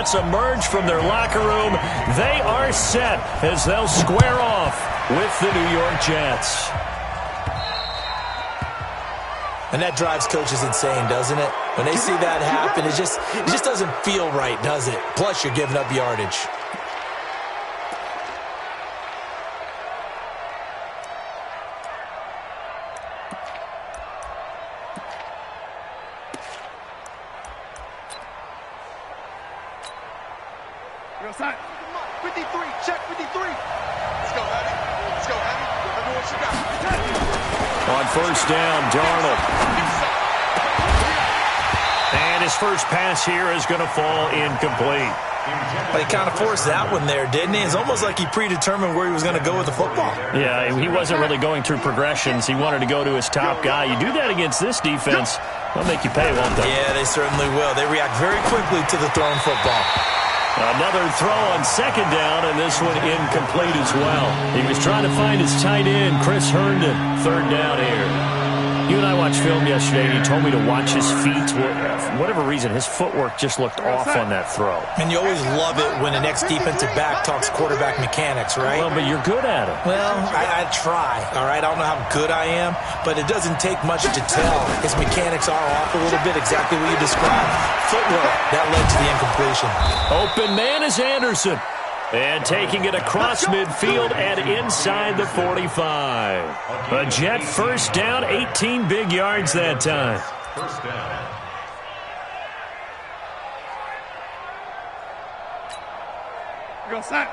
Jets emerge from their locker room. They are set as they'll square off with the New York Jets. And that drives coaches insane, doesn't it? When they see that happen, it just doesn't feel right, does it? Plus, you're giving up yardage. Real side. 53, check 53. Let's go, Heavy. Let's go, Heavy. Everyone should go. On first down, Darnold. And his first pass here is going to fall incomplete. He kind of forced that one there, didn't he? It's almost like he predetermined where he was going to go with the football. Yeah, he wasn't really going through progressions. He wanted to go to his top guy. You do that against this defense, they'll make you pay, won't they? Yeah, they certainly will. They react very quickly to the thrown football. Another throw on second down, and this one incomplete as well. He was trying to find his tight end, Chris Herndon. Third down here. You and I watched film yesterday, and he told me to watch his feet. For whatever reason, his footwork just looked off on that throw. And you always love it when an ex-defensive back talks quarterback mechanics, right? Well, but you're good at it. Well, I try, all right? I don't know how good I am, but it doesn't take much to tell. His mechanics are off a little bit, exactly what you described. Footwork, that led to the incompletion. Open man is Anderson. And taking it across midfield and inside the 45. A Jet first down, 18 big yards that time. First down. Go, sack.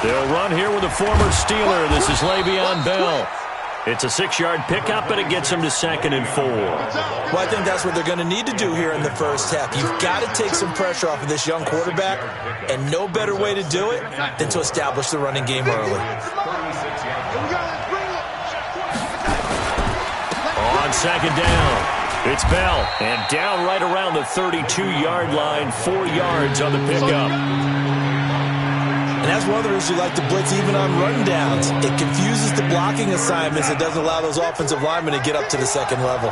They'll run here with a former Steeler. This is Le'Veon Bell. It's a 6-yard pickup, and it gets him to 2nd and 4. Well, I think that's what they're going to need to do here in the first half. You've got to take some pressure off of this young quarterback, and no better way to do it than to establish the running game early. On second down, it's Bell, and down right around the 32-yard line, 4 yards on the pickup. And that's one of the reasons you like to blitz even on run downs. It confuses the blocking assignments. It doesn't allow those offensive linemen to get up to the second level.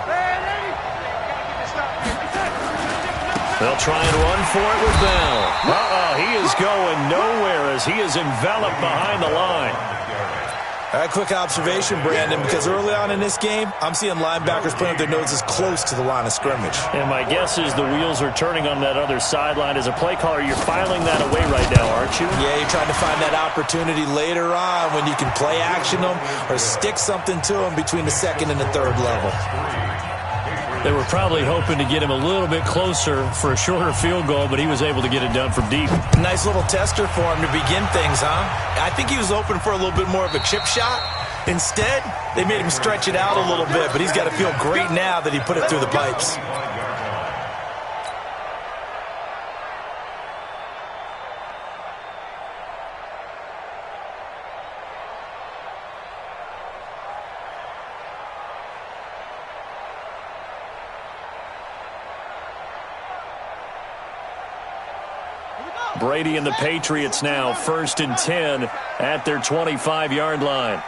They'll try and run for it with Bell. He is going nowhere as he is enveloped behind the line. All right, quick observation, Brandon, because early on in this game, I'm seeing linebackers putting their noses close to the line of scrimmage. And my guess is the wheels are turning on that other sideline. As a play caller, you're filing that away right now, aren't you? Yeah, you're trying to find that opportunity later on when you can play action them or stick something to them between the second and the third level. They were probably hoping to get him a little bit closer for a shorter field goal, but he was able to get it done from deep. Nice little tester for him to begin things, huh? I think he was open for a little bit more of a chip shot. Instead, they made him stretch it out a little bit, but he's got to feel great now that he put it through the pipes. Brady and the Patriots now 1st and 10 at their 25-yard line.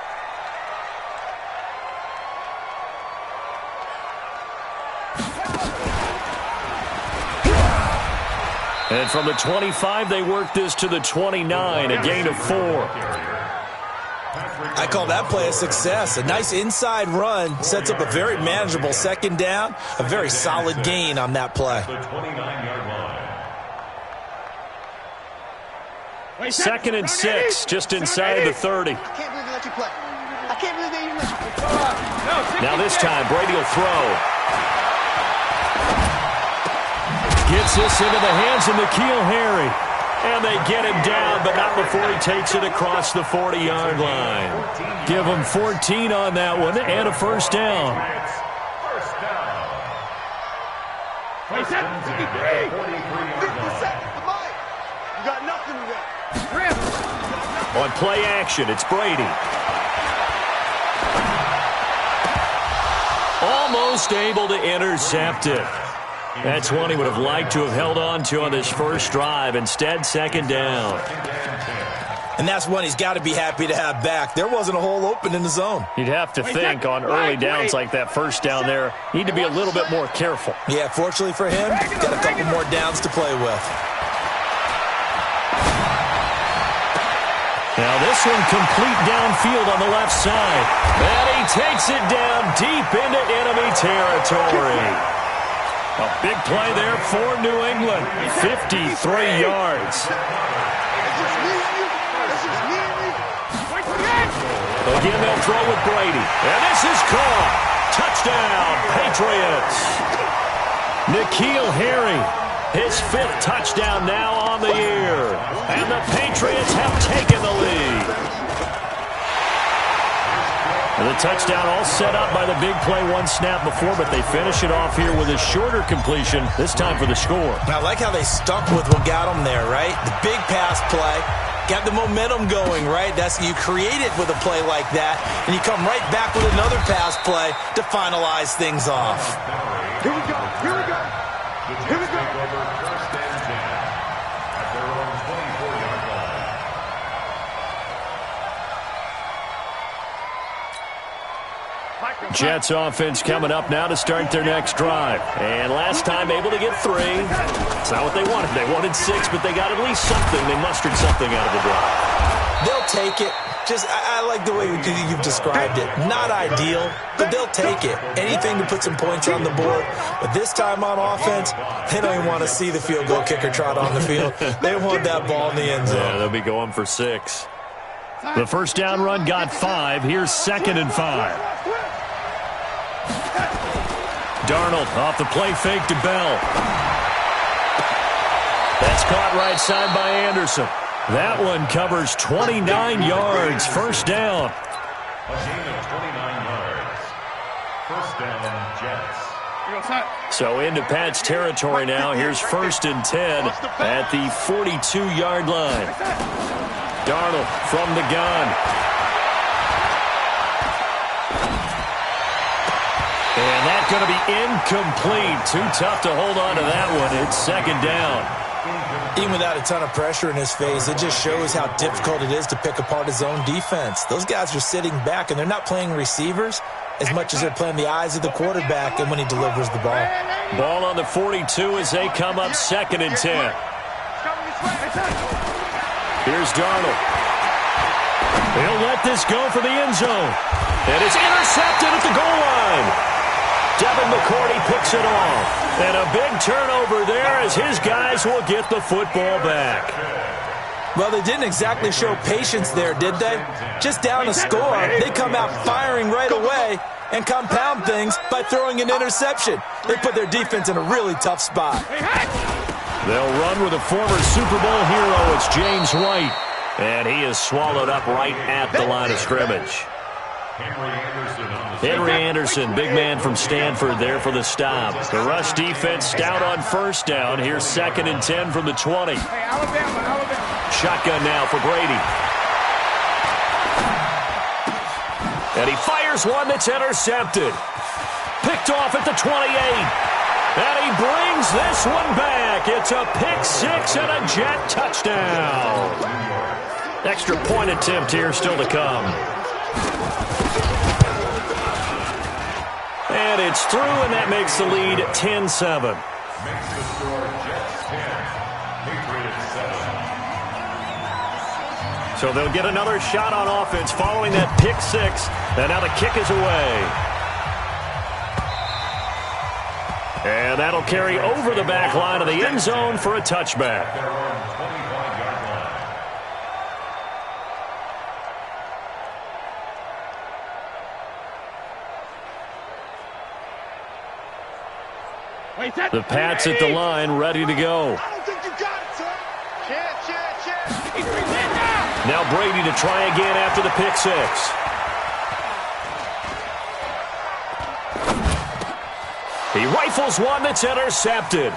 And from the 25, they work this to the 29, a gain of 4. I call that play a success. A nice inside run sets up a very manageable second down, a very solid gain on that play. 2nd and 6, just inside the 30. I can't believe they let you play. I can't believe they even let you play. Now this time, Brady will throw. Gets this into the hands of N'Keal Harry. And they get him down, but not before he takes it across the 40-yard line. Give him 14 on that one and a first down. Play set. 53. 57. You got nothing to that. On play action, it's Brady. Almost able to intercept it. That's one he would have liked to have held on to on this first drive. Instead, second down. And that's one he's got to be happy to have back. There wasn't a hole open in the zone. You'd have to think on early downs like that first down there, need to be a little bit more careful. Yeah, fortunately for him, got a couple more downs to play with. Now this one complete downfield on the left side. And he takes it down deep into enemy territory. A big play there for New England. 53 yards. Again, they'll throw with Brady. And this is caught. Touchdown, Patriots. N'Keal Harry, his 5th touchdown now on the year. And the Patriots have taken the lead. And the touchdown all set up by the big play one snap before, but they finish it off here with a shorter completion, this time for the score. I like how they stuck with what got them there, right? The big pass play. Got the momentum going, right? That's you create it with a play like that, and you come right back with another pass play to finalize things off. Here we go. Here we go. Here we go. Jets offense coming up now to start their next drive. And last time able to get 3. It's not what they wanted. They wanted 6, but they got at least something. They mustered something out of the drive. They'll take it. Just, I like the way you've described it. Not ideal, but they'll take it. Anything to put some points on the board. But this time on offense, they don't even want to see the field goal kicker trot on the field. They want that ball in the end zone. Yeah, they'll be going for 6. The first down run got 5. Here's 2nd and 5. Darnold off the play fake to Bell. That's caught right side by Anderson. That one covers 29 yards. First down. A gain of 29 yards. First down, Jets. So into Pat's territory now. Here's 1st and 10 at the 42-yard line. Darnold from the gun. And that's going to be incomplete. Too tough to hold on to that one. It's 2nd down. Even without a ton of pressure in his face, it just shows how difficult it is to pick apart his own defense. Those guys are sitting back, and they're not playing receivers as much as they're playing the eyes of the quarterback and when he delivers the ball. Ball on the 42 as they come up 2nd and 10. Here's Darnold. He'll let this go for the end zone. And it's intercepted at the goal line. Devin McCourty picks it off. And a big turnover there as his guys will get the football back. Well, they didn't exactly show patience there, did they? Just down a score, they come out firing right away and compound things by throwing an interception. They put their defense in a really tough spot. They'll run with a former Super Bowl hero. It's James White. And he is swallowed up right at the line of scrimmage. Henry Anderson, big man from Stanford there for the stop. The rush defense stout on first down. Here's 2nd and 10 from the 20. Shotgun now for Brady. And he fires one that's intercepted. Picked off at the 28. And he brings this one back. It's a pick 6 and a Jet touchdown. Extra point attempt here still to come. And it's through, and that makes the lead 10-7. Makes the score Jets 10, Patriots 7. So they'll get another shot on offense following that pick 6. And now the kick is away. And that'll carry over the back line of the end zone for a touchback. The Pats at the line, ready to go. I don't think you got it, son. Chance. Now Brady to try again after the pick 6. He rifles one that's intercepted.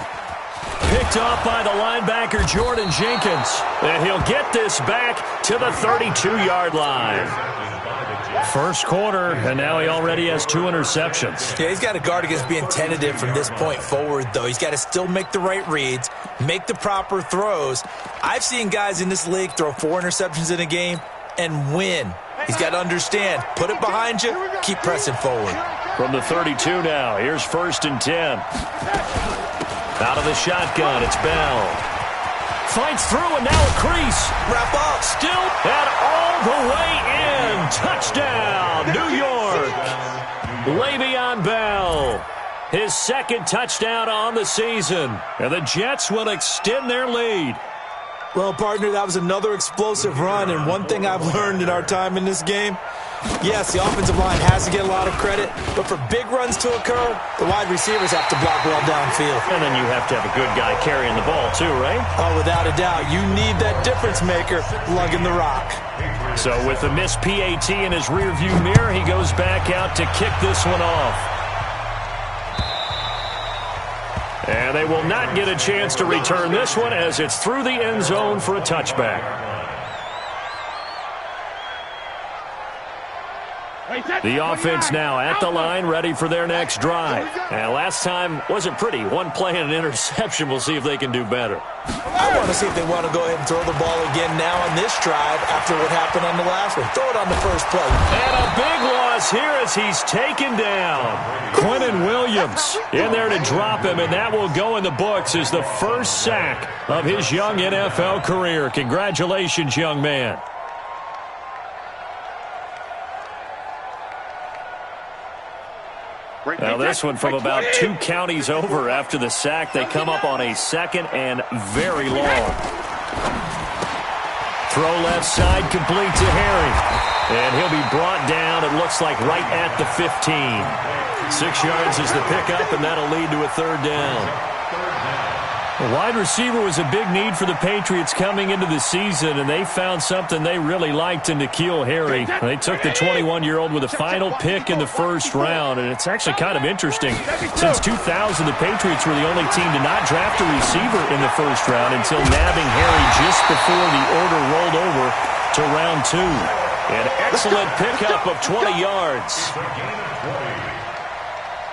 Picked off by the linebacker Jordan Jenkins. And he'll get this back to the 32-yard line. First quarter, and now he already has 2 interceptions. Yeah, he's got to guard against being tentative from this point forward, though. He's got to still make the right reads, make the proper throws. I've seen guys in this league throw 4 interceptions in a game and win. He's got to understand, put it behind you, keep pressing forward. From the 32 now, here's 1st and 10. Out of the shotgun, it's Bell. Fights through, and now a crease. Wrap up. Still, and all the way in. Touchdown, New York. Le'Veon Bell. His 2nd touchdown on the season. And the Jets will extend their lead. Well, partner, that was another explosive run, and one thing I've learned in our time in this game, yes, the offensive line has to get a lot of credit, but for big runs to occur, the wide receivers have to block well downfield. And then you have to have a good guy carrying the ball too, right? Oh, without a doubt. You need that difference maker lugging the rock. So with the missed PAT in his rearview mirror, he goes back out to kick this one off. And they will not get a chance to return this one as it's through the end zone for a touchback. The offense now at the line, ready for their next drive. And last time wasn't pretty. 1 play and an interception. We'll see if they can do better. I want to see if they want to go ahead and throw the ball again now on this drive after what happened on the last one. Throw it on the first play. And a big loss here as he's taken down. Quentin Williams in there to drop him, and that will go in the books as the first sack of his young NFL career. Congratulations, young man. Now this one from about 2 counties over after the sack. They come up on a 2nd and very long. Throw left side, complete to Harry. And he'll be brought down, it looks like, right at the 15. 6 yards is the pickup, and that'll lead to a 3rd down. The wide receiver was a big need for the Patriots coming into the season, and they found something they really liked in N'Keal Harry. They took the 21-year-old with a final pick in the 1st round, and it's actually kind of interesting. Since 2000, the Patriots were the only team to not draft a receiver in the 1st round until nabbing Harry just before the order rolled over to round 2. An excellent pickup of 20 yards.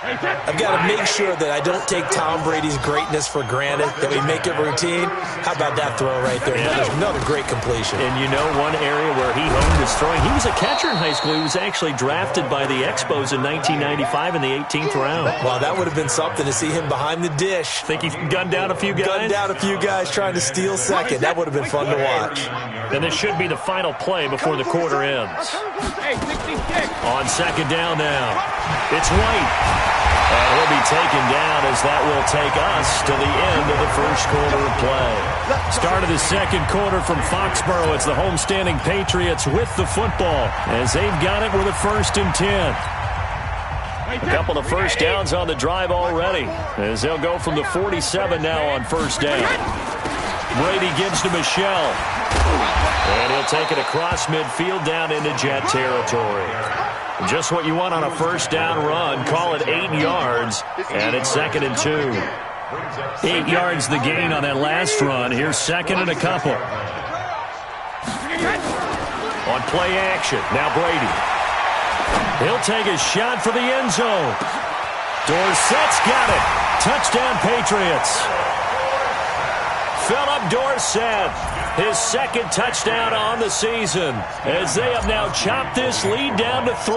I've got to make sure that I don't take Tom Brady's greatness for granted, that we make it routine. How about that throw right there? Another great completion. And you know one area where he honed his throwing, he was a catcher in high school. He was actually drafted by the Expos in 1995 in the 18th round. Well, that would have been something to see him behind the dish. Think he gunned down a few guys? Gunned down a few guys trying to steal second. That would have been fun to watch. And this should be the final play before the quarter ends. On 2nd down now, it's White. And he'll be taken down as that will take us to the end of the 1st quarter of play. Start of the 2nd quarter from Foxborough. It's the homestanding Patriots with the football as they've got it with a 1st and 10. A couple of 1st downs on the drive already as they'll go from the 47 now on 1st down. Brady gives to Michel. And he'll take it across midfield down into Jet territory. Just what you want on a 1st down run. Call it 8 yards, and it's 2nd and 2. 8 yards the gain on that last run. Here's 2nd and a couple. On play action, now Brady. He'll take a shot for the end zone. Dorsett's got it. Touchdown, Patriots. Philip Dorsett, his 2nd touchdown on the season, as they have now chopped this lead down to 3.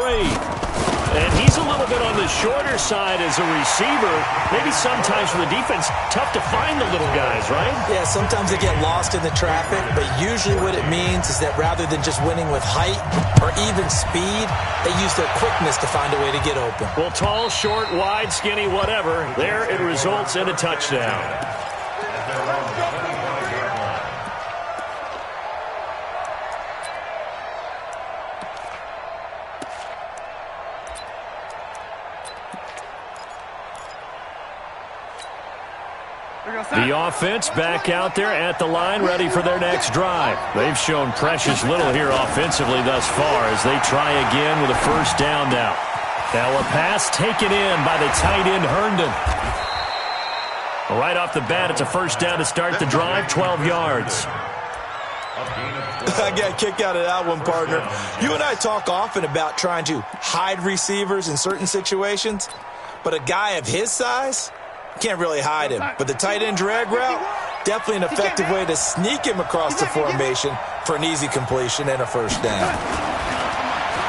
And he's a little bit on the shorter side as a receiver. Maybe sometimes for the defense, tough to find the little guys, right? Yeah, sometimes they get lost in the traffic, but usually what it means is that rather than just winning with height or even speed, they use their quickness to find a way to get open. Well, tall, short, wide, skinny, whatever, there it results in a touchdown. The offense back out there at the line, ready for their next drive. They've shown precious little here offensively thus far as they try again with a 1st down now. Now a pass taken in by the tight end Herndon. Right off the bat, it's a 1st down to start the drive, 12 yards. I got a kick out of that one, partner. You and I talk often about trying to hide receivers in certain situations, but a guy of his size can't really hide him. But the tight end drag route, definitely an effective way to sneak him across the formation for an easy completion and a first down.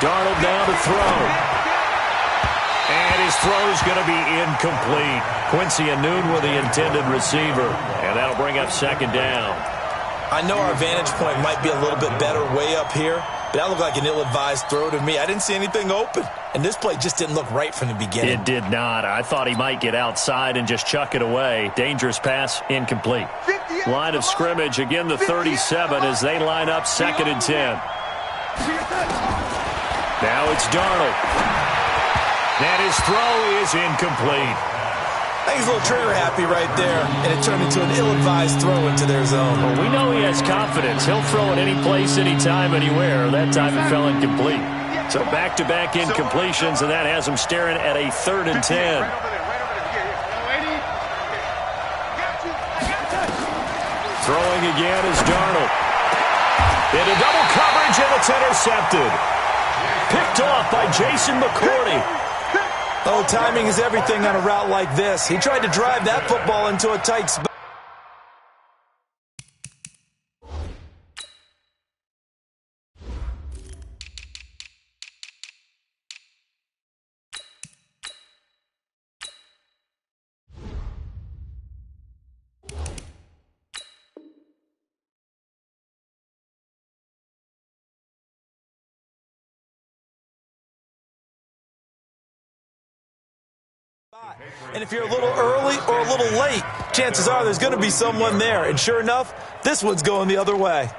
Darnold down to throw. And his throw is going to be incomplete. Quincy Enunwa with the intended receiver. And that'll bring up second down. I know our vantage point might be a little bit better way up here, but that looked like an ill-advised throw to me. I didn't see anything open, and this play just didn't look right from the beginning. It did not. I thought he might get outside and just chuck it away. Dangerous pass, incomplete. Line of scrimmage, again the 37 as they line up 2nd and 10. Now it's Darnold. And his throw is incomplete. I think he's a little trigger-happy right there, and it turned into an ill-advised throw into their zone. Well, we know he has confidence. He'll throw it any place, anytime, anywhere. That time it fell incomplete. So back-to-back incompletions, and that has him staring at a 3rd and 10. Throwing again is Darnold. Into double coverage, and it's intercepted. Picked off by Jason McCourty. Oh, timing is everything on a route like this. He tried to drive that football into a tight spot. And if you're a little early or a little late, chances are there's going to be someone there. And sure enough, this one's going the other way.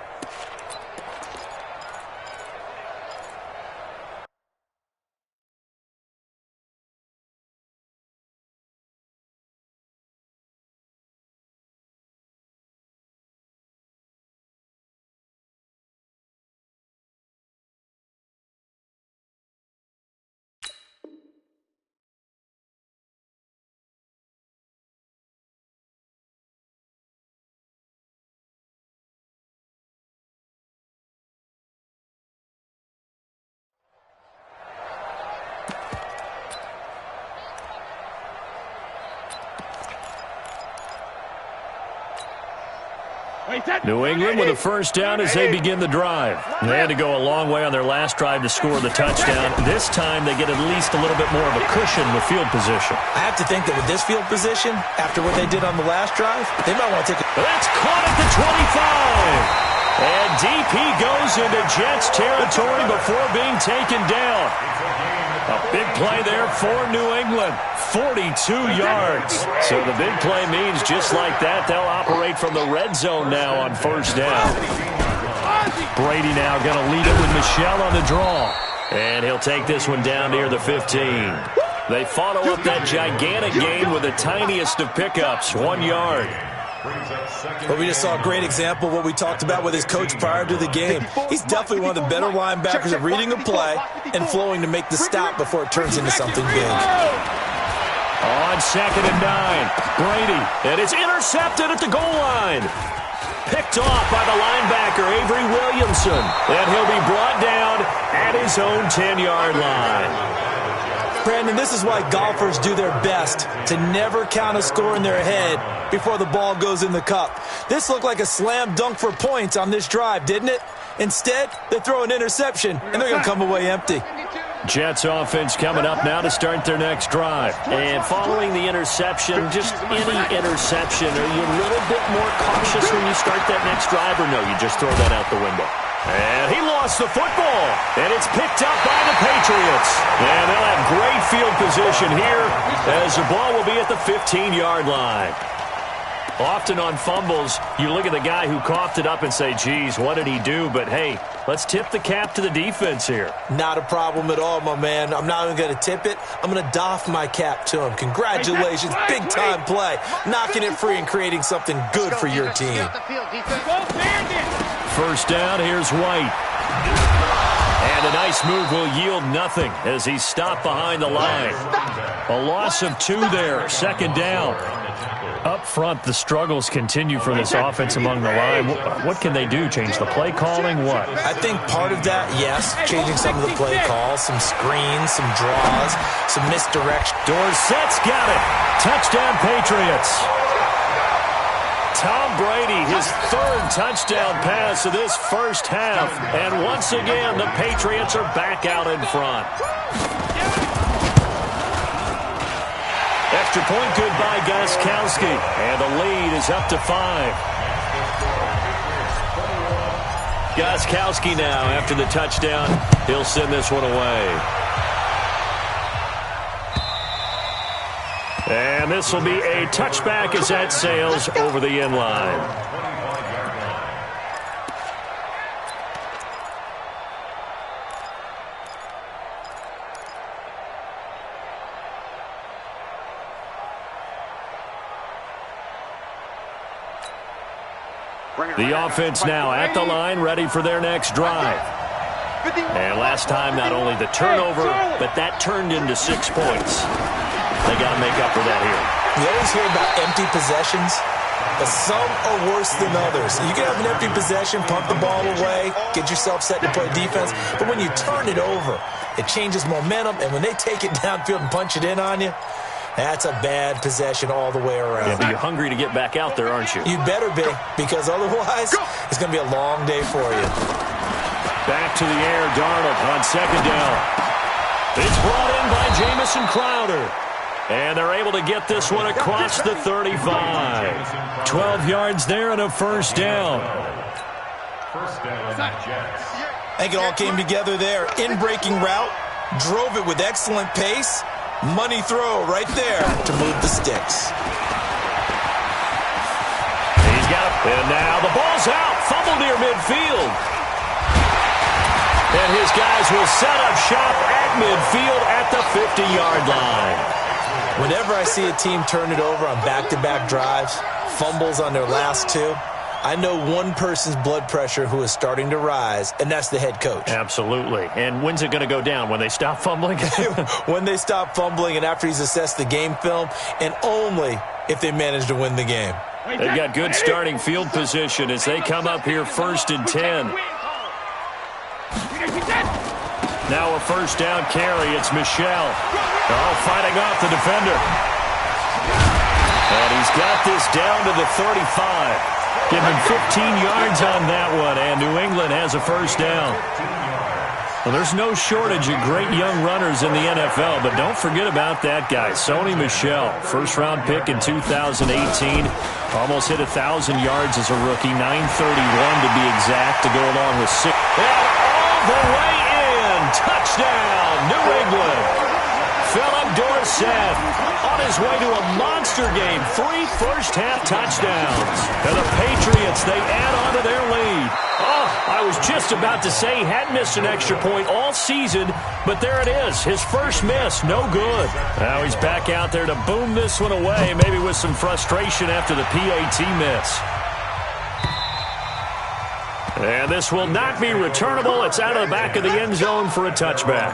New England with a first down as they begin the drive. They had to go a long way on their last drive to score the touchdown. This time they get at least a little bit more of a cushion with field position. I have to think that with this field position, after what they did on the last drive, they might want to take a... That's caught at the 25. And DP goes into Jets territory before being taken down. A big play there for New England. 42 yards. So the big play means just like that, they'll operate from the red zone now on first down. Brady now going to lead it with Michel on the draw. And he'll take this one down near the 15. They follow up that gigantic gain with the tiniest of pickups, 1 yard. Well, we just saw a great example of what we talked about with his coach prior to the game. He's definitely one of the better linebackers at reading a play and flowing to make the stop before it turns into something big. On 2nd and 9, Brady, and it's intercepted at the goal line. Picked off by the linebacker, Avery Williamson, and he'll be brought down at his own 10-yard line. Brandon, this is why golfers do their best to never count a score in their head before the ball goes in the cup. This looked like a slam dunk for points on this drive, didn't it? Instead, they throw an interception, and they're going to come away empty. Jets offense coming up now to start their next drive. And following the interception, just any interception, are you a little bit more cautious when you start that next drive, or no, you just throw that out the window? And he lost the football, and it's picked up by the Patriots. And they'll have great field position here as the ball will be at the 15-yard line. Often on fumbles, you look at the guy who coughed it up and say, geez, what did he do? But, hey, let's tip the cap to the defense here. Not a problem at all, my man. I'm not even going to tip it. I'm going to doff my cap to him. Congratulations. Big-time play. Knocking it free and creating something good for your team. First down, here's White. And a nice move will yield nothing as he's stopped behind the line. A loss of 2 there, 2nd down. Up front, the struggles continue for this offense among the line. What can they do? Change the play calling? What? I think part of that, yes, changing some of the play calls, some screens, some draws, some misdirection. Dorsett's got it. Touchdown, Patriots. Tom Brady, his third touchdown pass of this first half. And once again, the Patriots are back out in front. Extra point good by Gostkowski. And the lead is up to 5. Gostkowski now, after the touchdown, he'll send this one away. And this will be a touchback as that sails over the end line. The offense now at the line, ready for their next drive. And last time, not only the turnover, but that turned into 6 points. They got to make up for that here. You always hear about empty possessions, but some are worse than others. You can have an empty possession, pump the ball away, get yourself set to play defense, but when you turn it over, it changes momentum, and when they take it downfield and punch it in on you, that's a bad possession all the way around. Yeah, but you're hungry to get back out there, aren't you? You better be, because otherwise, it's going to be a long day for you. Back to the air, Darnold on second down. It's brought in by Jamison Crowder. And they're able to get this one across the 35. 12 yards there and a first down. First down, Jets. I think it all came together there. In-breaking route, drove it with excellent pace. Money throw right there to move the sticks. He's got it. And now the ball's out. Fumble near midfield. And his guys will set up shop at midfield at the 50-yard line. Whenever I see a team turn it over on back-to-back drives, fumbles on their last 2, I know one person's blood pressure who is starting to rise, and that's the head coach. Absolutely. And when's it going to go down? When they stop fumbling? When they stop fumbling and after he's assessed the game film, and only if they manage to win the game. They've got good starting field position as they come up here 1st and 10. Now a first down carry. It's Michel. Oh, fighting off the defender. And he's got this down to the 35. Give him 15 yards on that one, and New England has a first down. Well, there's no shortage of great young runners in the NFL, but don't forget about that guy, Sony Michel. First-round pick in 2018. Almost hit 1,000 yards as a rookie, 931 to be exact, to go along with 6. And all the way in, touchdown, New England. Philip Dorsett on his way to a monster game. 3 first-half touchdowns. And the Patriots, they add on to their lead. Oh, I was just about to say he hadn't missed an extra point all season, but there it is. His first miss, no good. Now he's back out there to boom this one away, maybe with some frustration after the PAT miss. And this will not be returnable. It's out of the back of the end zone for a touchback.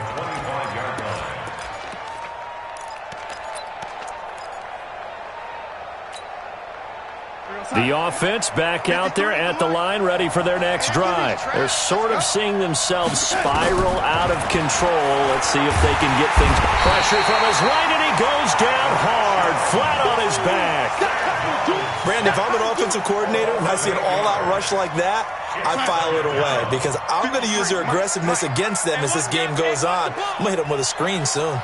The offense back out there at the line, ready for their next drive. They're sort of seeing themselves spiral out of control. Let's see if they can get things. Pressure from his right, and he goes down hard, flat on his back. Brandon, if I'm an offensive coordinator and I see an all-out rush like that, I file it away because I'm going to use their aggressiveness against them as this game goes on. I'm going to hit them with a screen soon.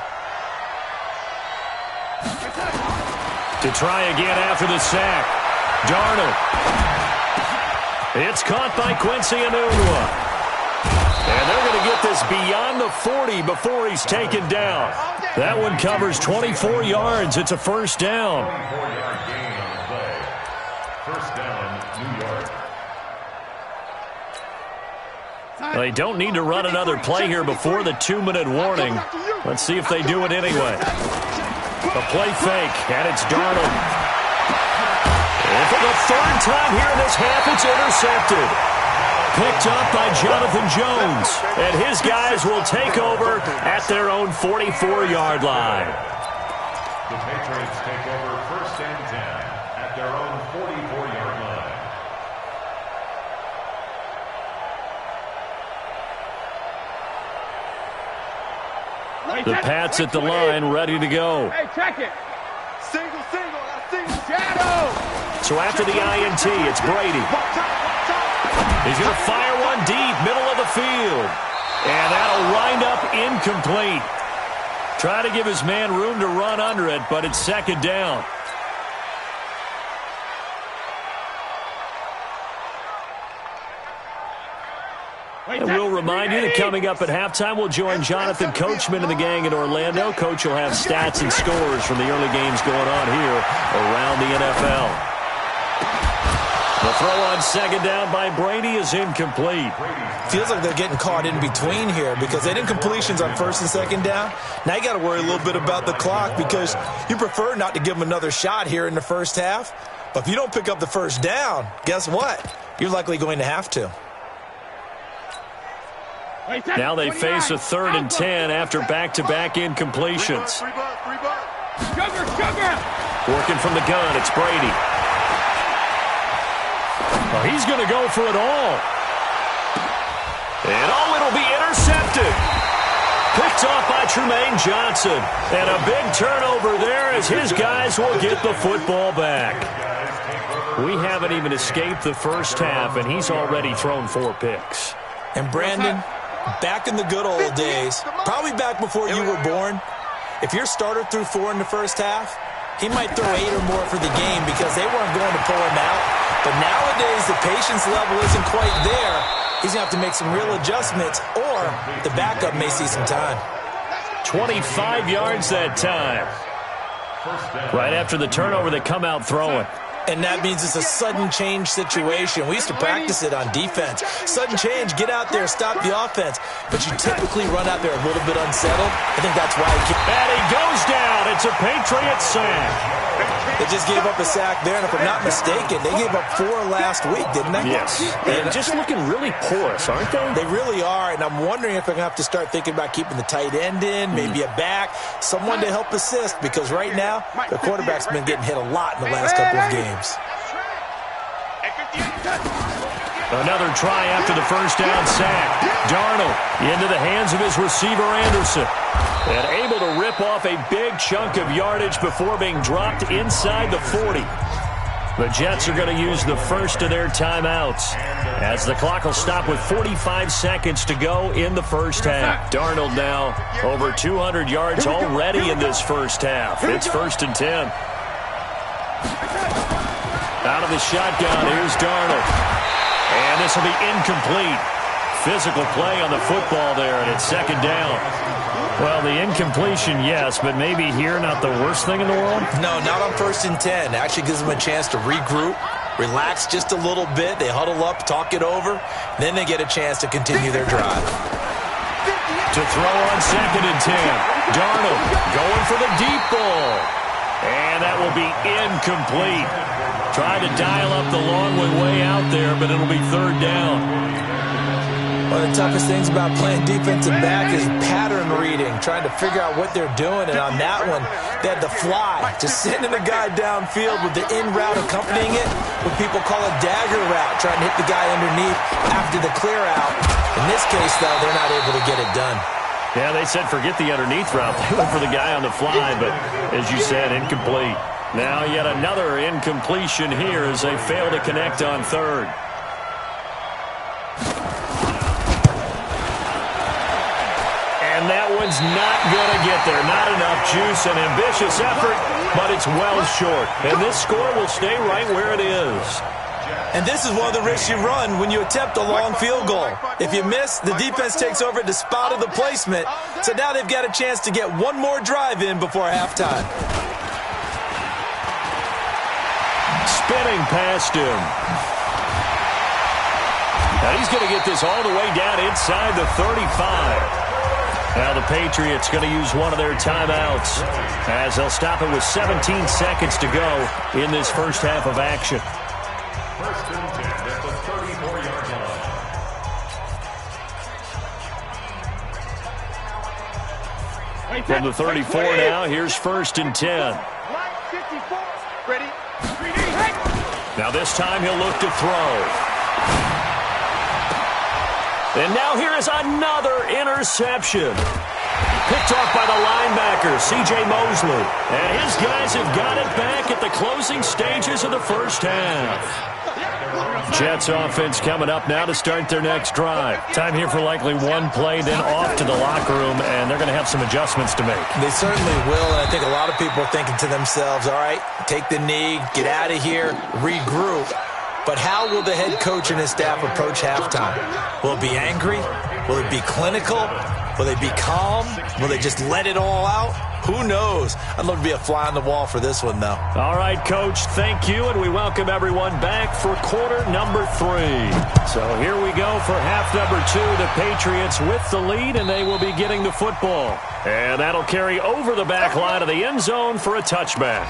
To try again after the sack. Darnold. It's caught by Quincy Enunwa. And they're going to get this beyond the 40 before he's taken down. That one covers 24 yards. It's a first down. 24-yard gain on the play. First down, New York. They don't need to run another play here before the 2-minute warning. Let's see if they do it anyway. A play fake, and it's Darnold. And for the 3rd time here in this half, it's intercepted. Picked up by Jonathan Jones. And his guys will take over at their own 44-yard line. The Patriots take over 1st and 10 at their own 44-yard line. The Pats at the line, ready to go. Hey, check it. Single, shadow. So after the INT, it's Brady. He's going to fire one deep, middle of the field. And that'll wind up incomplete. Try to give his man room to run under it, but it's second down. And we'll remind you that coming up at halftime, we'll join Jonathan Coachman and the gang in Orlando. Coach will have stats and scores from the early games going on here around the NFL. The throw on second down by Brady is incomplete. Feels like they're getting caught in between here because they didn't completions on first and second down. Now you got to worry a little bit about the clock because you prefer not to give them another shot here in the first half. But if you don't pick up the first down, guess what? You're likely going to have to. Now they face a 3rd and 10 after back-to-back incompletions. Working from the gun, it's Brady. Well, he's going to go for it all. And it'll be intercepted. Picked off by Trumaine Johnson. And a big turnover there as his guys will get the football back. We haven't even escaped the first half, and he's already thrown 4 picks. And Brandon, back in the good old days, probably back before you were born, if your starter threw 4 in the first half, he might throw 8 or more for the game because they weren't going to pull him out. But nowadays, the patience level isn't quite there. He's going to have to make some real adjustments, or the backup may see some time. 25 yards that time. Right after the turnover, they come out throwing. And that means it's a sudden change situation. We used to practice it on defense. Sudden change, get out there, stop the offense. But you typically run out there a little bit unsettled. I think that's why he goes down. It's a Patriot sack. They just gave up a sack there, and if I'm not mistaken, they gave up 4 last week, didn't they? Yes. And just looking really porous, aren't they? They really are, and I'm wondering if they're going to have to start thinking about keeping the tight end in, maybe a back, someone to help assist, because right now, the quarterback's been getting hit a lot in the last couple of games. Another try after the first down sack. Darnold into the hands of his receiver, Anderson. And able to rip off a big chunk of yardage before being dropped inside the 40. The Jets are going to use the first of their timeouts as the clock will stop with 45 seconds to go in the first half. Darnold now over 200 yards already in this first half. It's 1st and 10. Out of the shotgun, here's Darnold. And this will be incomplete. Physical play on the football there, and it's second down. Well, the incompletion, yes, but maybe here not the worst thing in the world? No, not on 1st and 10. Actually gives them a chance to regroup, relax just a little bit. They huddle up, talk it over. Then they get a chance to continue their drive. To throw on 2nd and 10. Darnold going for the deep ball. And that will be incomplete. Tried to dial up the long way out there, but it'll be 3rd down. One of the toughest things about playing defensive back is pattern reading, trying to figure out what they're doing. And on that one, they had the fly, just sending a guy downfield with the in route accompanying it, what people call a dagger route, trying to hit the guy underneath after the clear out. In this case, though, they're not able to get it done. Yeah, they said forget the underneath route. They went for the guy on the fly, but as you said, incomplete. Now yet another incompletion here as they fail to connect on 3rd. And that one's not going to get there. Not enough juice, an ambitious effort, but it's well short. And this score will stay right where it is. And this is one of the risks you run when you attempt a long field goal. If you miss, the defense takes over at the spot of the placement. So now they've got a chance to get one more drive in before halftime. Spinning past him. Now he's going to get this all the way down inside the 35. Now the Patriots going to use one of their timeouts as they'll stop it with 17 seconds to go in this first half of action. 1st and 10 at the 34-yard line. From the 34 now, here's 1st and 10. Line 54. Ready? 3D. Now this time he'll look to throw. And now here is another interception. Picked off by the linebacker, C.J. Mosley. And his guys have got it back at the closing stages of the first half. Jets offense coming up now to start their next drive. Time here for likely one play, then off to the locker room, and they're going to have some adjustments to make. They certainly will, and I think a lot of people are thinking to themselves, all right, take the knee, get out of here, regroup. But how will the head coach and his staff approach halftime? Will it be angry? Will it be clinical? Will they be calm? Will they just let it all out? Who knows? I'd love to be a fly on the wall for this one, though. All right, Coach, thank you, and we welcome everyone back for quarter number 3. So here we go for half number 2. The Patriots with the lead, and they will be getting the football. And that'll carry over the back line of the end zone for a touchback.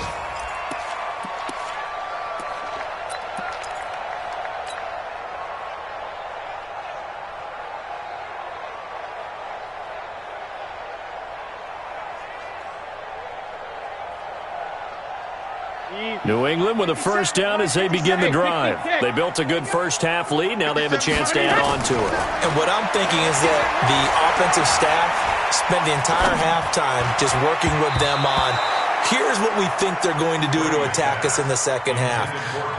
New England with a first down as they begin the drive. They built a good first-half lead. Now they have a chance to add on to it. And what I'm thinking is that the offensive staff spent the entire halftime just working with them on, here's what we think they're going to do to attack us in the second half.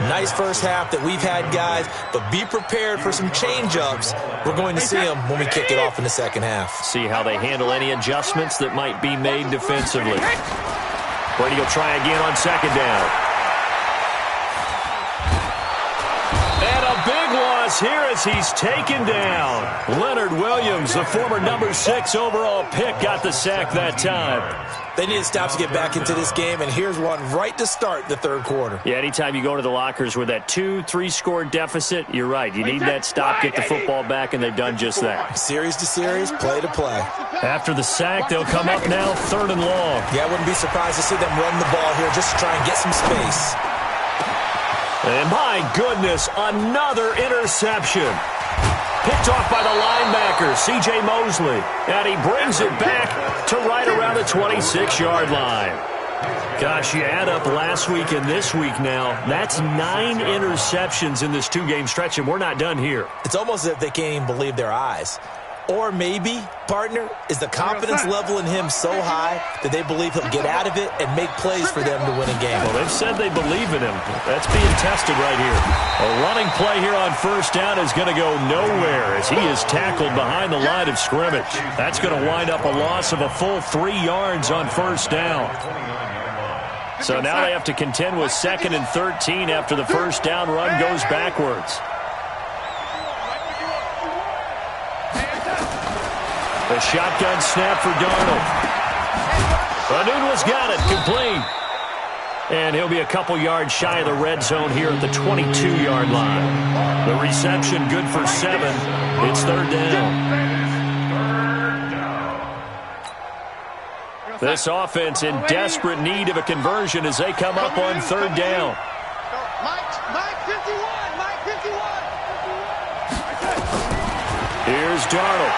Nice first half that we've had, guys, but be prepared for some change-ups. We're going to see them when we kick it off in the second half. See how they handle any adjustments that might be made defensively. Brady will try again on second down. And a big loss here as he's taken down. Leonard Williams, the former number 6 overall pick, got the sack that time. They need to stop to get back into this game, and here's one right to start the third quarter. Yeah, anytime you go to the lockers with that 2-3 score deficit, you're right. You need that stop, get the football back, and they've done just that. Series to series, play to play. After the sack, they'll come up now, 3rd and long. Yeah, I wouldn't be surprised to see them run the ball here just to try and get some space. And my goodness, another interception. Picked off by the linebacker, C.J. Mosley. And he brings it back to right around the 26-yard line. Gosh, you add up last week and this week now, that's 9 interceptions in this 2-game stretch, and we're not done here. It's almost as if they can't even believe their eyes. Or maybe, partner, is the confidence level in him so high that they believe he'll get out of it and make plays for them to win a game. Well, they've said they believe in him. That's being tested right here. A running play here on first down is going to go nowhere as he is tackled behind the line of scrimmage. That's going to wind up a loss of a full 3 yards on first down. So now they have to contend with 2nd and 13 after the first down run goes backwards. A shotgun snap for Darnold. Anunwa's got it, complete. And he'll be a couple yards shy of the red zone here at the 22-yard line. The reception good for 7. It's 3rd down. This offense in desperate need of a conversion as they come up on 3rd down. Mike 51. Here's Darnold.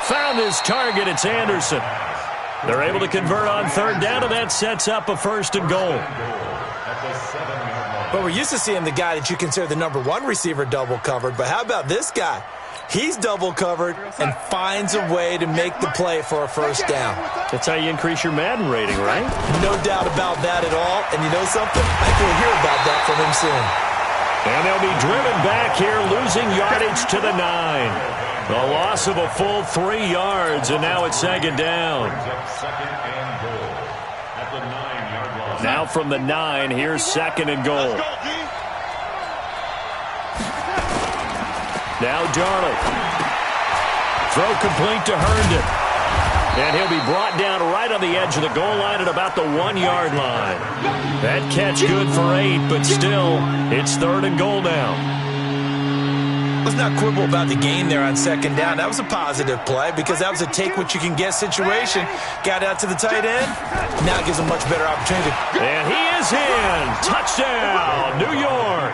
Found his target. It's Anderson. They're able to convert on 3rd down, and that sets up a 1st and goal. But we're used to seeing the guy that you consider the number 1 receiver double covered. But how about this guy? He's double covered and finds a way to make the play for a 1st down. That's how you increase your Madden rating, right? No doubt about that at all. And you know something? I think we'll hear about that from him soon. And they'll be driven back here, losing yardage to the 9. The loss of a full 3 yards, and now it's 2nd down. Now from the 9, here's 2nd and goal. Now Darnold. Throw complete to Herndon. And he'll be brought down right on the edge of the goal line at about the 1-yard line. That catch good for 8, but still, it's 3rd and goal now. Let's not quibble about the gain there on 2nd down. That was a positive play because that was a take-what-you-can-get situation. Got out to the tight end. Now it gives a much better opportunity. And he is in. Touchdown, New York.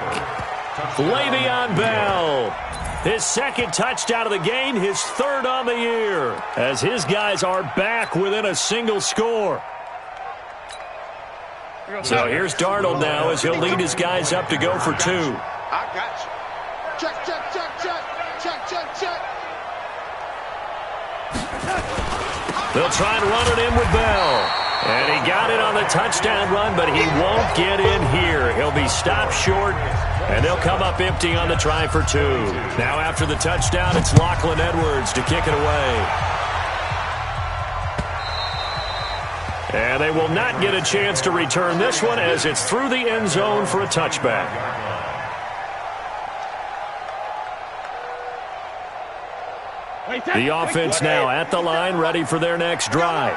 Le'Veon Bell. His 2nd touchdown of the game, his 3rd on the year, as his guys are back within a single score. So here's Darnold now as he'll lead his guys up to go for 2. I got you. Check, check, check, check. Check, check, check. They'll try and run it in with Bell. And he got it on the touchdown run, but he won't get in here. He'll be stopped short, and they'll come up empty on the try for 2. Now after the touchdown, it's Lachlan Edwards to kick it away. And they will not get a chance to return this one as it's through the end zone for a touchback. The offense now at the line, ready for their next drive.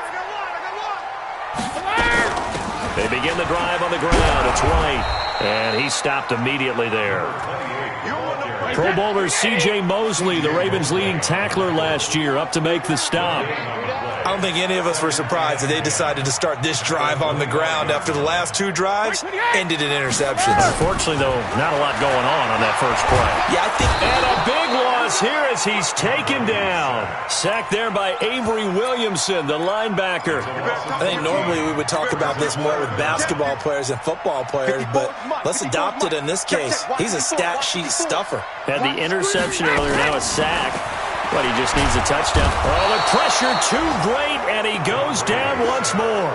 They begin the drive on the ground. It's White, and he stopped immediately there. Pro Bowler C.J. Mosley, the Ravens' leading tackler last year, up to make the stop. I don't think any of us were surprised that they decided to start this drive on the ground after the last 2 drives ended in interceptions. Unfortunately, though, not a lot going on that first play. Yeah, I think... And a big loss here as he's taken down. Sacked there by Avery Williamson, the linebacker. I think normally we would talk about this more with basketball players and football players, but let's adopt it in this case. He's a stat sheet stuffer. Had the interception earlier, now a sack. But he just needs a touchdown. Oh, the pressure too great, and he goes down once more.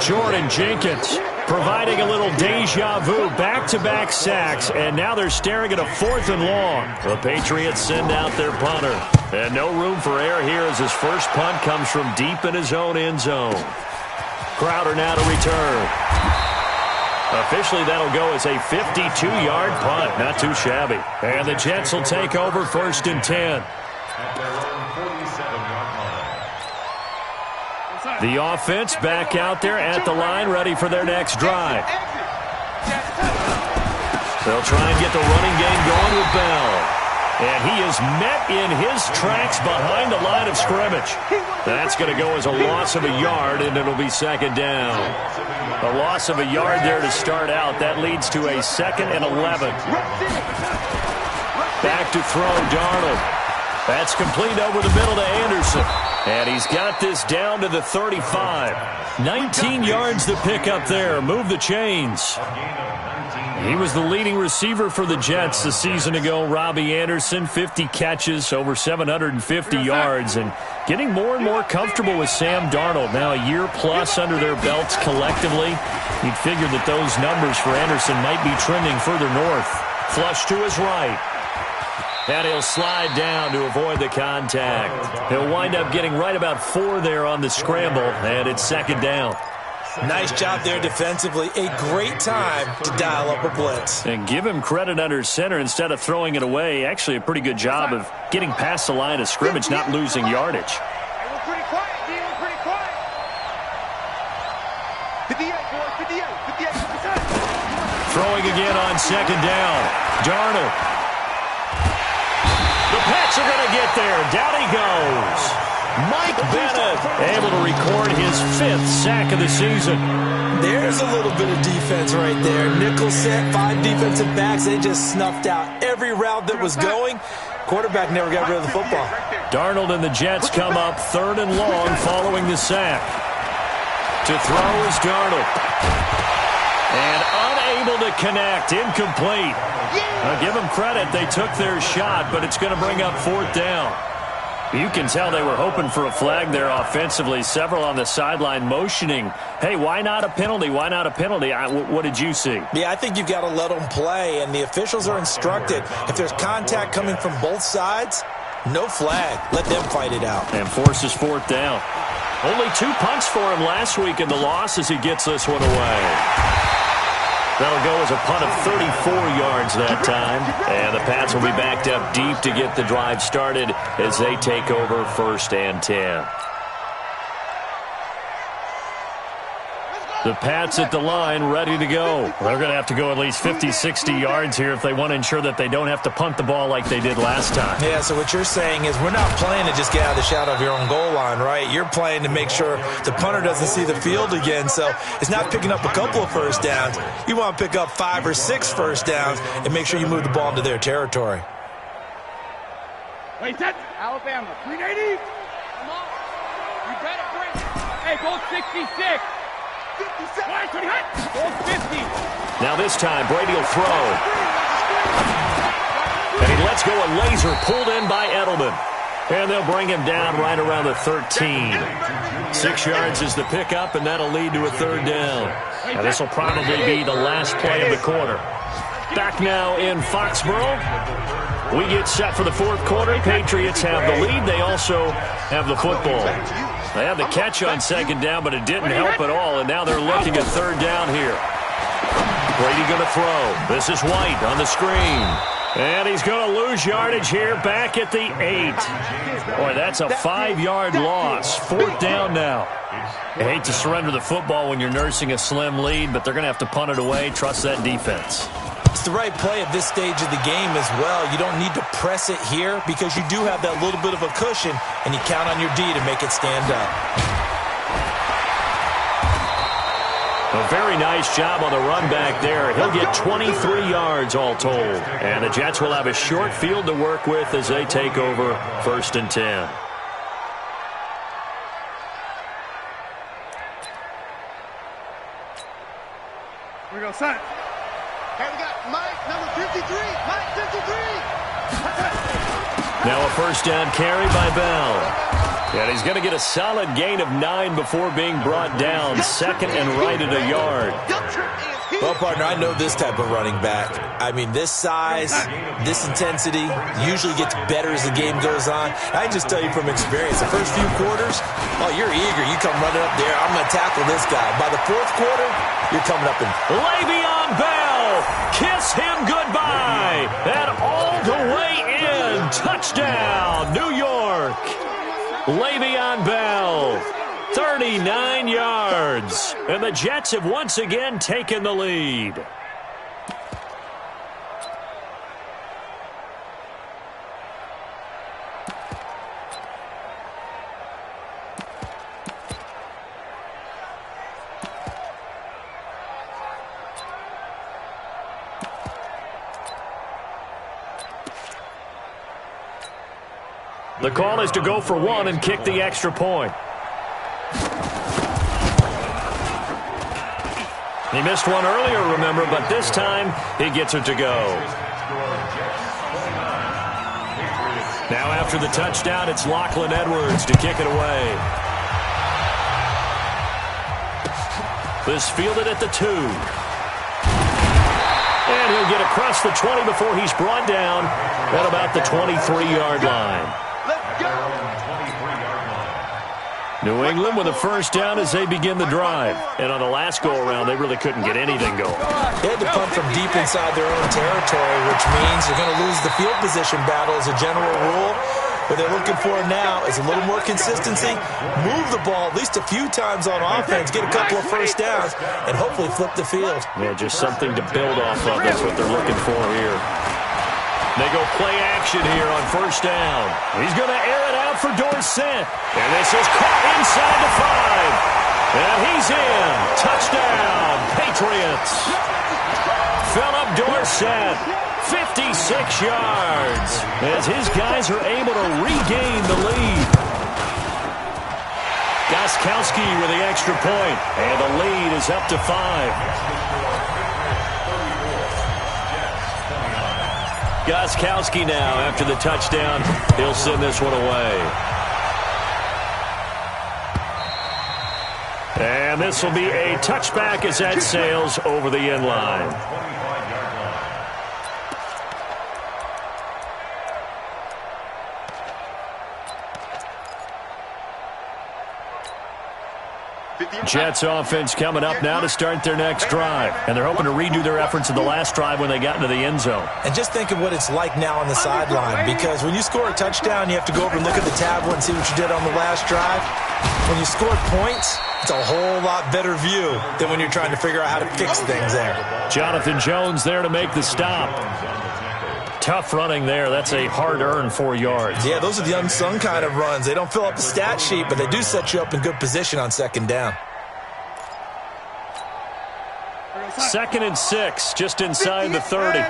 Jordan Jenkins providing a little deja vu, back-to-back sacks, and now they're staring at a 4th and long. The Patriots send out their punter. And no room for error here as his first punt comes from deep in his own end zone. Crowder now to return. Officially, that'll go as a 52-yard punt. Not too shabby. And the Jets will take over 1st and 10. The offense back out there at the line, ready for their next drive. They'll try and get the running game going with Bell. And he is met in his tracks behind the line of scrimmage. That's going to go as a loss of a yard, and it'll be 2nd down. A loss of a yard there to start out. That leads to a 2nd and 11. Back to throw, Darnold. That's complete over the middle to Anderson. And he's got this down to the 35. 19 yards to pick up there. Move the chains. He was the leading receiver for the Jets a season ago. Robbie Anderson, 50 catches, over 750 yards, and getting more and more comfortable with Sam Darnold. Now a year plus under their belts collectively. You'd figure that those numbers for Anderson might be trending further north. Flush to his right. And he'll slide down to avoid the contact. He'll wind up getting right about 4 there on the scramble, and it's 2nd down. Nice job there defensively. A great time to dial up a blitz. And give him credit under center instead of throwing it away. Actually a pretty good job of getting past the line of scrimmage, not losing yardage. Hey, we're pretty quiet, D. We're pretty quiet. 58, boys. 58. 58. Throwing again on 2nd down. Darnold. The Pats are going to get there. Down he goes. Mike Bennett able to record his 5th sack of the season. There's a little bit of defense right there. Nickel set, 5 defensive backs. They just snuffed out every route that was going. Quarterback never got rid of the football. Darnold and the Jets come up 3rd and long following the sack. To throw is Darnold. And unable to connect. Incomplete. Now give them credit. They took their shot, but it's going to bring up 4th down. You can tell they were hoping for a flag there offensively. Several on the sideline motioning, hey, why not a penalty? Why not a penalty? What did you see? Yeah, I think you've got to let them play, and the officials are instructed. If there's contact coming from both sides, no flag. Let them fight it out. And forces 4th down. Only 2 punts for him last week in the loss as he gets this one away. That'll go as a punt of 34 yards that time. And the Pats will be backed up deep to get the drive started as they take over 1st and 10. The Pats at the line ready to go. They're going to have to go at least 50, 60 yards here if they want to ensure that they don't have to punt the ball like they did last time. Yeah, so what you're saying is we're not playing to just get out of the shadow of your own goal line, right? You're playing to make sure the punter doesn't see the field again. So it's not picking up a couple of first downs. You want to pick up 5 or 6 first downs and make sure you move the ball into their territory. Wait, set. Alabama, 380. Come on. You better bring it. Hey, go 66. Now this time, Brady will throw. And he lets go a laser pulled in by Edelman. And they'll bring him down right around the 13. 6 yards is the pickup, and that'll lead to a third down. Now this will probably be the last play of the quarter. Back now in Foxborough. We get set for the fourth quarter. Patriots have the lead. They also have the football. They had the catch on second down, but it didn't help at all, and now they're looking at third down here. Brady going to throw. This is White on the screen. And he's going to lose yardage here back at the 8. Boy, that's a 5-yard loss. Fourth down now. I hate to surrender the football when you're nursing a slim lead, but they're going to have to punt it away. Trust that defense. It's the right play at this stage of the game as well. You don't need to press it here because you do have that little bit of a cushion, and you count on your D to make it stand up. A very nice job on the run back there. He'll get 23 yards all told. And the Jets will have a short field to work with as they take over 1st and 10. We go, son. Hey, we got Mike, number 53. Mike, 53. Now a first down carry by Bell. And he's going to get a solid gain of 9 before being brought down. Second and right at a yard. Well, partner, I know this type of running back. I mean, this size, this intensity usually gets better as the game goes on. I can just tell you from experience, the first few quarters, oh, you're eager. You come running up there, I'm going to tackle this guy. By the fourth quarter, you're coming up and... Le'Veon Bell, kiss him goodbye. And all the way in. Touchdown, New York. Le'Veon Bell, 39 yards. And the Jets have once again taken the lead. The call is to go for one and kick the extra point. He missed one earlier, remember, but this time he gets it to go. Now after the touchdown, it's Lachlan Edwards to kick it away. This fielded at the 2. And he'll get across the 20 before he's brought down at about the 23-yard line. New England with a first down as they begin the drive. And on the last go-around, they really couldn't get anything going. They had to punt from deep inside their own territory, which means they're going to lose the field position battle as a general rule. What they're looking for now is a little more consistency, move the ball at least a few times on offense, get a couple of first downs, and hopefully flip the field. Yeah, just something to build off of. That's what they're looking for here. They go play action here on first down. He's going to air it out for Dorsett. And this is caught inside the 5. And he's in. Touchdown, Patriots. Philip Dorsett, 56 yards. As his guys are able to regain the lead. Gostkowski with the extra point. And the lead is up to 5. Gostkowski now, after the touchdown, he'll send this one away. And this will be a touchback as that sails over the end line. Jets offense coming up now to start their next drive. And they're hoping to redo their efforts in the last drive when they got into the end zone. And just think of what it's like now on the sideline, because when you score a touchdown, you have to go over and look at the tablet and see what you did on the last drive. When you score points, it's a whole lot better view than when you're trying to figure out how to fix things there. Jonathan Jones there to make the stop. Tough running there. That's a hard-earned 4 yards. Yeah, those are the unsung kind of runs. They don't fill up the stat sheet, but they do set you up in good position on second down. 2nd and 6, just inside the 30.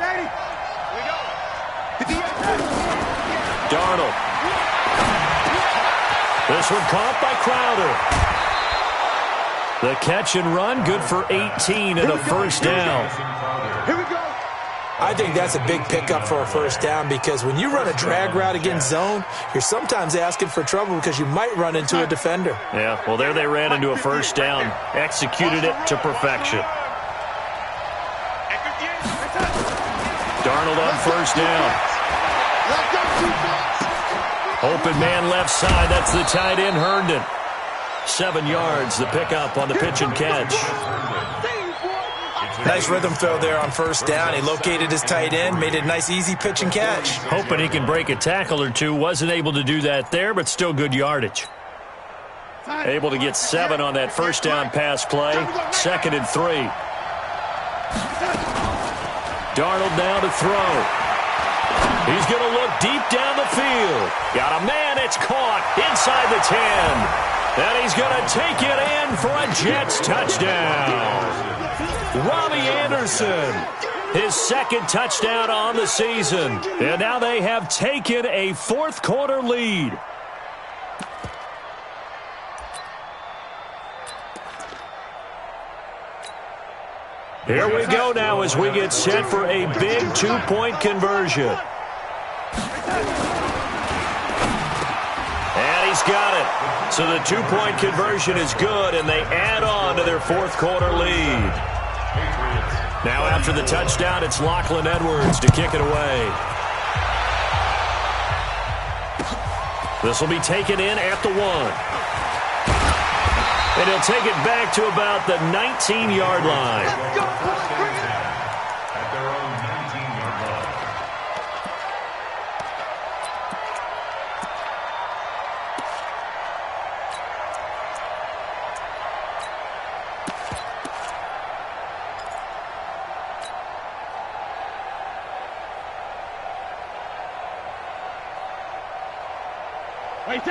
Darnold. This one caught by Crowder. The catch and run, good for 18 and a first down. Here we go. I think that's a big pickup for a first down because when you run a drag route against zone, you're sometimes asking for trouble because you might run into a defender. Yeah, well, there they ran into a first down. Executed it to perfection. Darnold on first down. Open man left side. That's the tight end, Herndon. 7 yards, the pickup on the pitch and catch. Nice rhythm throw there on first down. He located his tight end, made it a nice, easy pitch and catch. Hoping he can break a tackle or two. Wasn't able to do that there, but still good yardage. Able to get 7 on that first down pass play. 2nd and 3. Darnold now to throw. He's going to look deep down the field. Got a man, it's caught inside the 10. And he's going to take it in for a Jets touchdown. Robbie Anderson, his 2nd touchdown on the season. And now they have taken a 4th quarter lead. Here we go now as we get set for a big 2-point conversion. And he's got it. So the 2-point conversion is good, and they add on to their 4th quarter lead. Now after the touchdown, it's Lachlan Edwards to kick it away. This will be taken in at the 1. And he'll take it back to about the 19-yard line.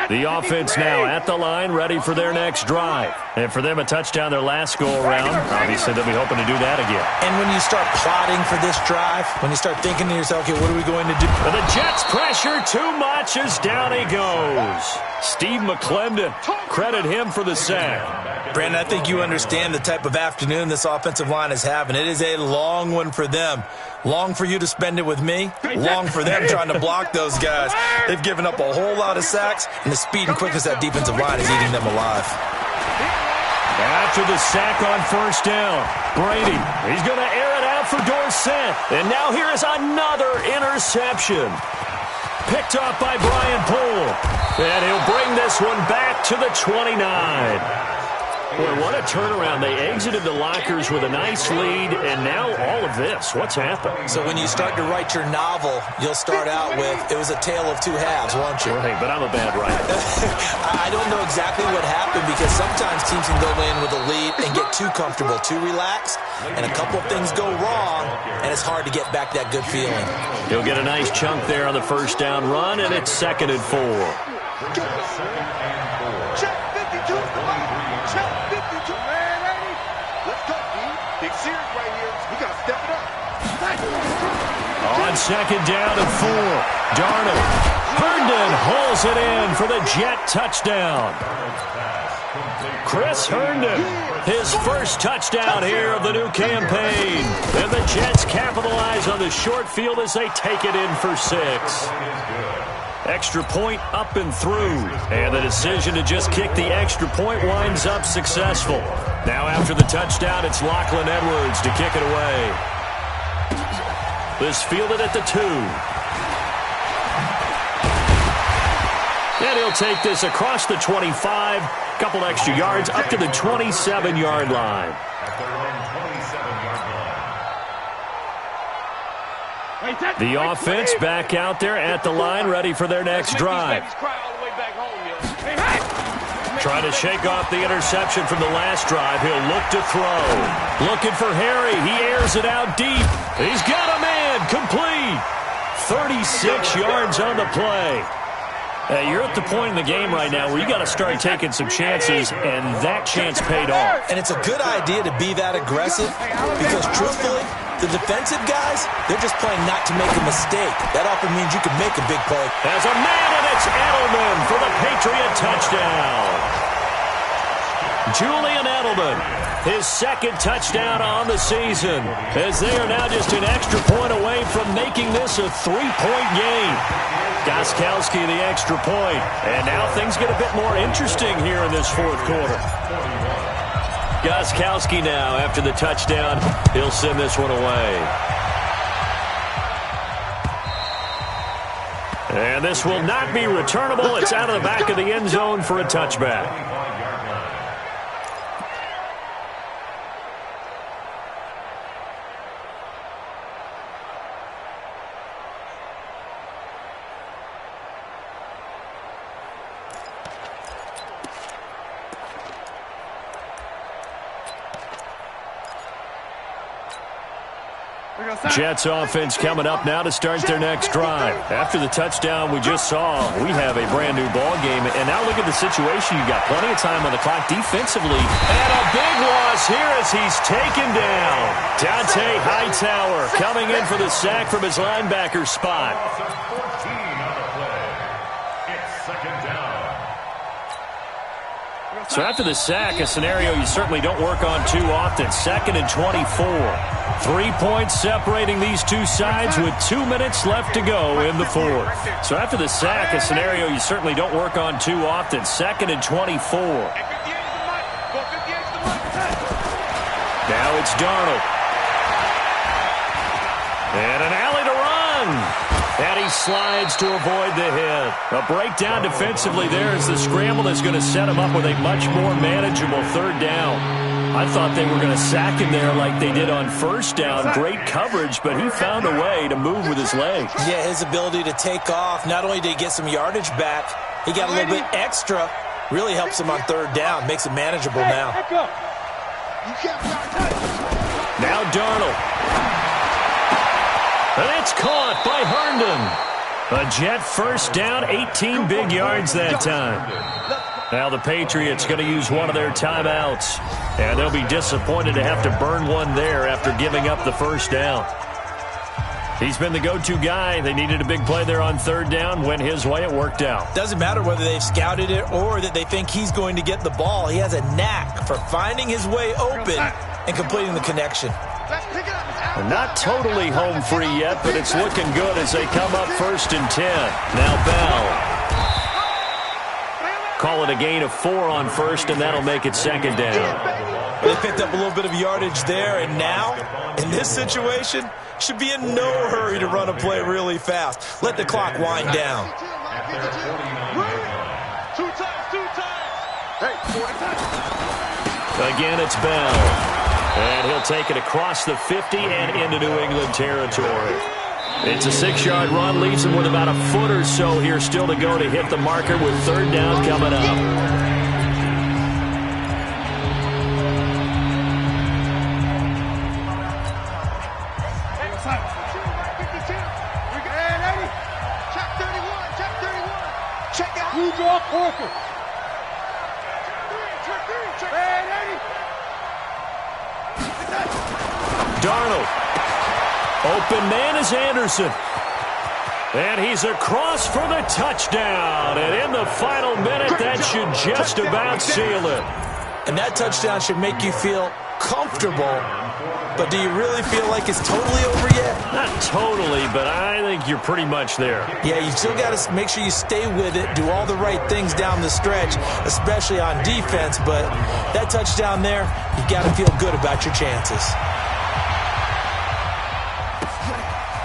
The offense now at the line, ready for their next drive. And for them, a touchdown their last go-around. Obviously, they'll be hoping to do that again. And when you start plotting for this drive, when you start thinking to yourself, okay, what are we going to do? And the Jets pressure too much as down he goes. Steve McClendon, credit him for the sack. Brandon, I think you understand the type of afternoon this offensive line is having. It is a long one for them. Long for you to spend it with me. Long for them trying to block those guys. They've given up a whole lot of sacks, and the speed and quickness of that defensive line is eating them alive. After the sack on first down, Brady, he's going to air it out for Dorsett. And now here is another interception. Picked up by Brian Poole. And he'll bring this one back to the 29. Boy, what a turnaround. They exited the lockers with a nice lead, and now all of this. What's happened? So when you start to write your novel, you'll start out with, it was a tale of 2 halves, won't you? Right, but I'm a bad writer. I don't know exactly what happened because sometimes teams can go in with a lead and get too comfortable, too relaxed, and a couple of things go wrong, and it's hard to get back that good feeling. He'll get a nice chunk there on the first down run, and it's 2nd and 4. Check 52. Check 52. Let's go, D. Big series right here. We got to step it up. On 2nd down and 4, Darnold. Herndon hauls it in for the Jet touchdown. Chris Herndon, his first touchdown here of the new campaign. And the Jets capitalize on the short field as they take it in for 6. Extra point up and through. And the decision to just kick the extra point winds up successful. Now after the touchdown, it's Lachlan Edwards to kick it away. This fielded at the 2. And he'll take this across the 25. Couple extra yards up to the 27-yard line. The offense back out there at the line, ready for their next drive. Trying to shake off the interception from the last drive. He'll look to throw. Looking for Harry. He airs it out deep. He's got a man. Complete. 36 yards on the play. You're at the point in the game right now where you got to start taking some chances, and that chance paid off. And it's a good idea to be that aggressive because, truthfully, the defensive guys, they're just playing not to make a mistake. That often means you can make a big play. As a man, and it's Edelman for the Patriot touchdown. Julian Edelman, his second touchdown on the season, as they are now just an extra point away from making this a 3-point game. Gostkowski the extra point, and now things get a bit more interesting here in this fourth quarter. Gostkowski now, after the touchdown, he'll send this one away. And this will not be returnable. It's out of the back of the end zone for a touchback. Jets offense coming up now to start their next drive. After the touchdown we just saw, we have a brand new ball game. And now look at the situation. You've got plenty of time on the clock defensively. And a big loss here as he's taken down. Dante Hightower coming in for the sack from his linebacker spot. So after the sack, a scenario you certainly don't work on too often. 2nd and 24. 3 points separating these two sides with 2 minutes left to go in the fourth. So after the sack, a scenario you certainly don't work on too often. 2nd and 24. Now it's Darnold. And an alley to run. And he slides to avoid the hit. A breakdown defensively there as the scramble is going to set him up with a much more manageable third down. I thought they were going to sack him there like they did on first down. Great coverage, but he found a way to move with his legs. Yeah, his ability to take off. Not only did he get some yardage back, he got a little bit extra. Really helps him on third down. Makes it manageable now. Now Darnold. And it's caught by Herndon. A Jet first down, 18 big yards that time. Now the Patriots going to use one of their timeouts. And they'll be disappointed to have to burn one there after giving up the first down. He's been the go-to guy. They needed a big play there on third down. Went his way. It worked out. Doesn't matter whether they've scouted it or that they think he's going to get the ball. He has a knack for finding his way open and completing the connection. They're not totally home free yet, but it's looking good as they come up 1st and 10. Now Bell. Call it a gain of 4 on first, and that'll make it 2nd down. They picked up a little bit of yardage there, and now, in this situation, should be in no hurry to run a play really fast. Let the clock wind down. Again, it's Bell. And he'll take it across the 50 and into New England territory. It's a 6-yard run, leaves him with about a foot or so here still to go to hit the marker with third down coming up. Darnold. Open man is Anderson. And he's across for the touchdown. And in the final minute, that should just about seal it. And that touchdown should make you feel comfortable. But do you really feel like it's totally over yet? Not totally, but I think you're pretty much there. Yeah, you still got to make sure you stay with it, do all the right things down the stretch, especially on defense. But that touchdown there, you got to feel good about your chances.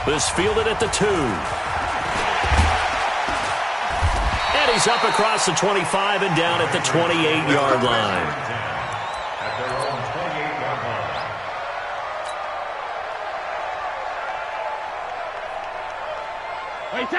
This fielded at the 2. And he's up across the 25 and down at the 28-yard line.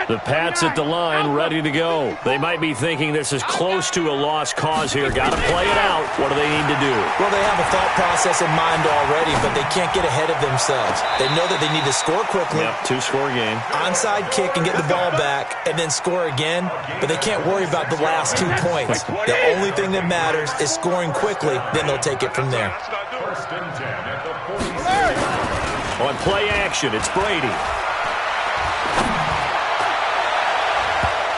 The Pats at the line, ready to go. They might be thinking this is close to a lost cause here. Got to play it out. What do they need to do? Well, they have a thought process in mind already, but they can't get ahead of themselves. They know that they need to score quickly. Yep, 2-score game. Onside kick and get the ball back, and then score again. But they can't worry about the last 2 points. The only thing that matters is scoring quickly. Then they'll take it from there. On play action, it's Brady.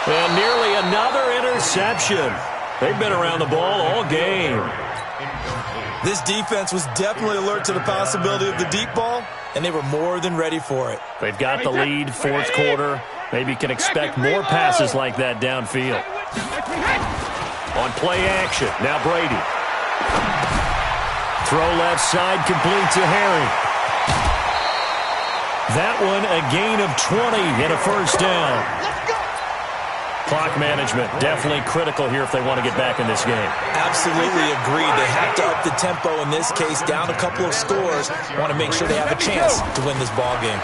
And nearly another interception. They've been around the ball all game. This defense was definitely alert to the possibility of the deep ball, and they were more than ready for it. They've got the lead, fourth quarter. Maybe can expect more passes like that downfield. On play action, now Brady. Throw left side, complete to Harry. That one a gain of 20 and a first down. Clock management definitely critical here if they want to get back in this game. Absolutely agreed. They have to up the tempo in this case, down a couple of scores. Want to make sure they have a chance to win this ball game.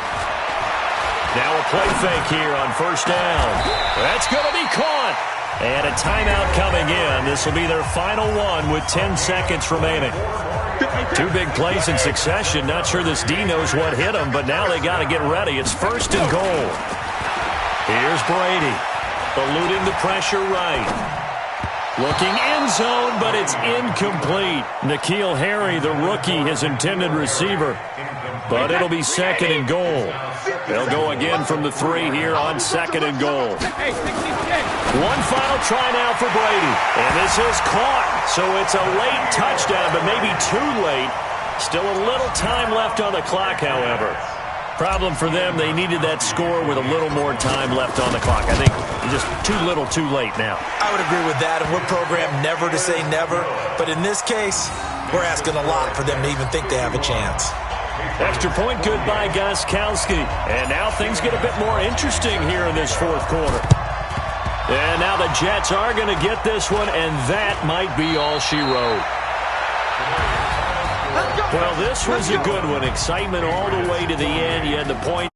Now a play fake here on first down. That's going to be caught. And a timeout coming in. This will be their final one with 10 seconds remaining. Two big plays in succession. Not sure this D knows what hit them, but now they got to get ready. It's first and goal. Here's Brady. Eluding the pressure right. Looking end zone, but it's incomplete. N'Keal Harry, the rookie, his intended receiver. But it'll be second and goal. They'll go again from the 3 here on second and goal. One final try now for Brady. And this is caught. So it's a late touchdown, but maybe too late. Still a little time left on the clock, however. Problem for them, they needed that score with a little more time left on the clock. I think just too little too late now. I would agree with that, and we're programmed never to say never. But in this case, we're asking a lot for them to even think they have a chance. Extra point good by Gostkowski. And now things get a bit more interesting here in this fourth quarter. And now the Jets are going to get this one, and that might be all she wrote. Well, this was a good one. Excitement all the way to the end. You had the point.